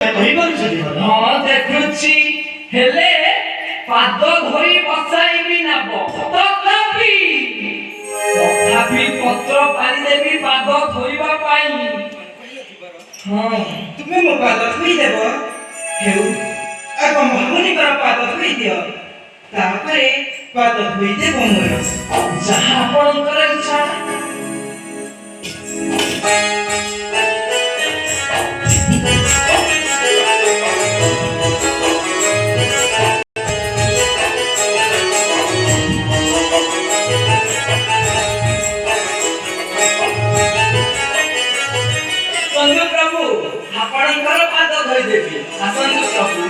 ହଁ ଦେଖୁଛି ହେଲେ ପାଦ ଧରି ବସାଇବି ନାବ ତଥାପି ପତ୍ର ପାରିଦେବି ପାଦ ଧୋଇବା ପାଇଁ। ହଁ ତୁମେ ମୋ ପାଦ ଧୋଇଦେବ। ହେଉ ଆଗ ମହାମୁନିଙ୍କର ପାଦ ଧୋଇଦିଅ, ତାପରେ ପାଦ ଧୋଇଦେବ ମୋର। ଯାହା ଆପଣଙ୍କର ଇଚ୍ଛା। ପ୍ରଭୁ ଆପଣଙ୍କର ପାଦ ଧୋଇଦେବି, ଆସନ୍ତୁ ପ୍ରଭୁ।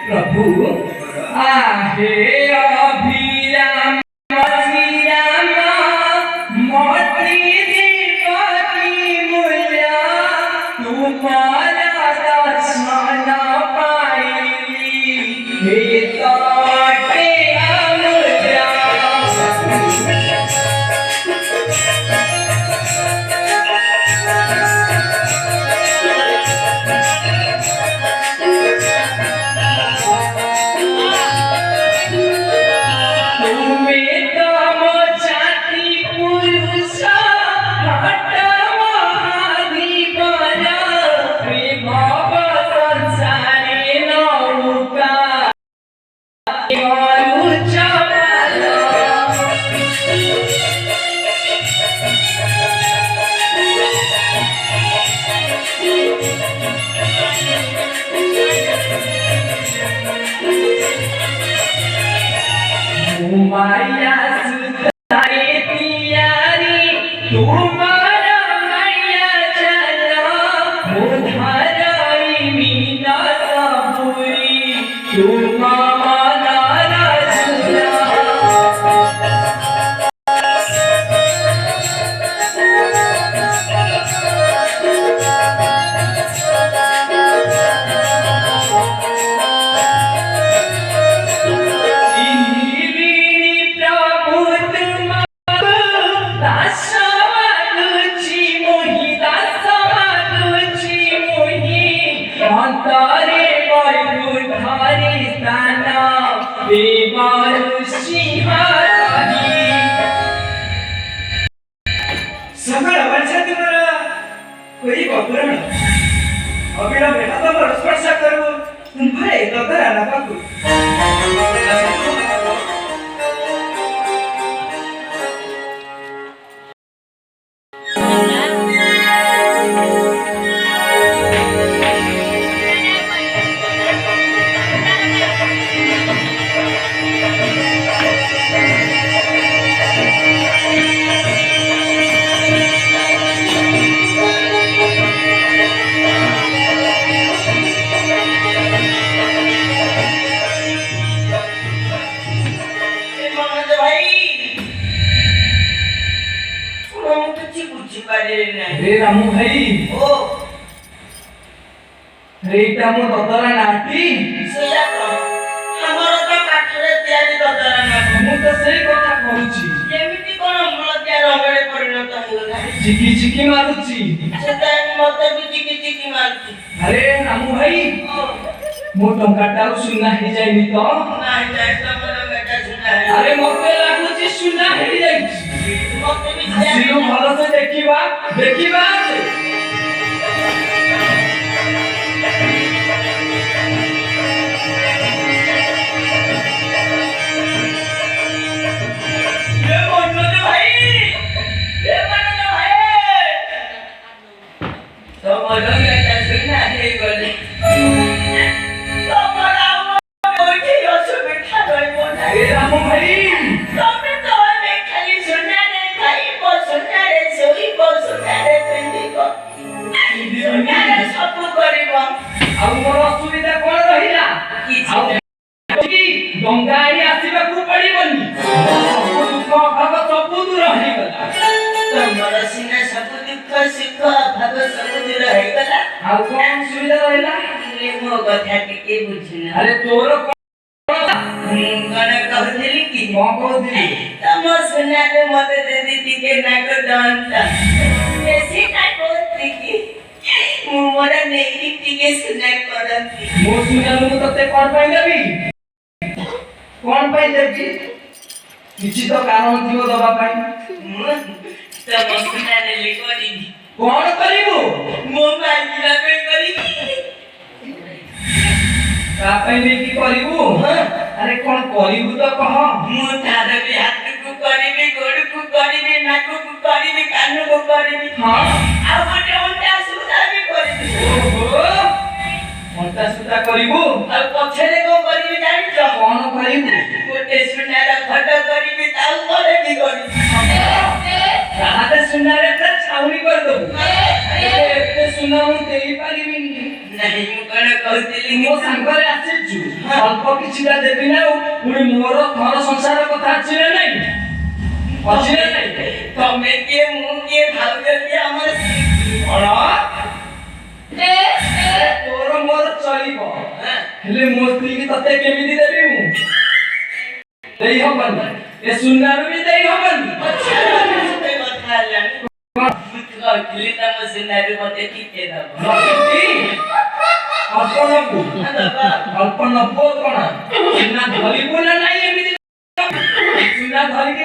प्रभु आहे अभिराम श्री राम मोती दीपति मूल्य तुम्हारा दर्शन पाई हे तोटे अमृता माया सुतारे तियारी तुम्हारा मैया चला उधाराई मीना सबूरी तुम्हारा रचना अंतरे बलुधारी स्नाना देवारुषिहारी सकाळ वर्षा तुम्हाला कोई बपुरण अबिला बेटा तो स्पर्श करू तुम्हारे तो ना पाकू रे रामू भाई ओ रेटा मो ददरा नाटी सेया तो हमर तो काठरे तयारी ददरा ना मु तो सेई कथा कहूची जेमिति कोन हलदिया रंगरे परिणत होगला चिकी चिकी मारुची सेता मते भी चिकी चिकी मारुची अरे रामू भाई मो टंकाटा सुना हे जाइनी तो नाही जाय तो मोर बेटा सुना अरे मते लागुची सुना हे जाइची मते भी सिलो भलो से देखिबा देखिबा गंगाई आसीबाकू पड़िबनी सब दुख भाव सब दूर हे गला तमर सिना सब दुख सुख भाव सब दूर हे गला आ कोन सुविधा रहला ले मो कथा टिके बुझिना अरे तोर कण कहथिली कि कोन कहथिली तम सुना रे मते दे दी टिके नाक दंता बेसी ना कहथि कि मु मोरा नेकी टिके सुना करंती मो सुना मु तते कोन पाई देबी कोन पाई देबी किछि तो कारण थिबो दबा पाई तम सुना रे ले करी कोन करिबो मोबाइल दिला पे करी का पाई नेकी करिबो अरे कोन करिबो तो कह मु तार भी हाथ को करीबी गोड़ को करीबी नाक को करीबी कान को करीबी हां आ गोटे ओंटा सुधा भी करीबी ओहो ओंटा सुता करिबो आ पछरे को करीबी जानि छ कोन करिबो गोटे सुनार खट करीबी ताऊ करे भी करीबी राते सुनारे त छाउनी कर दो एते सुना मु देई पारिबिनी नहीं मु कण कहतिली मो संगरे आछिछु अल्प किछिटा देबी ना पुनी मोर घर संसार कथा अछि ना नै अछि ना नै तमे के मु के भाउजली हमर अरे तोर मोर चलिबो हेले मो स्त्री की तते केमिति देबी मु देई हबन ए सुनार भी देई हबन अच्छा से कथा लानी कहतिली तम सुनार मते टिके दब अल्पनबु अल्पनबु कोना सुना धरिबो ना नाही एमिति सुना धरि के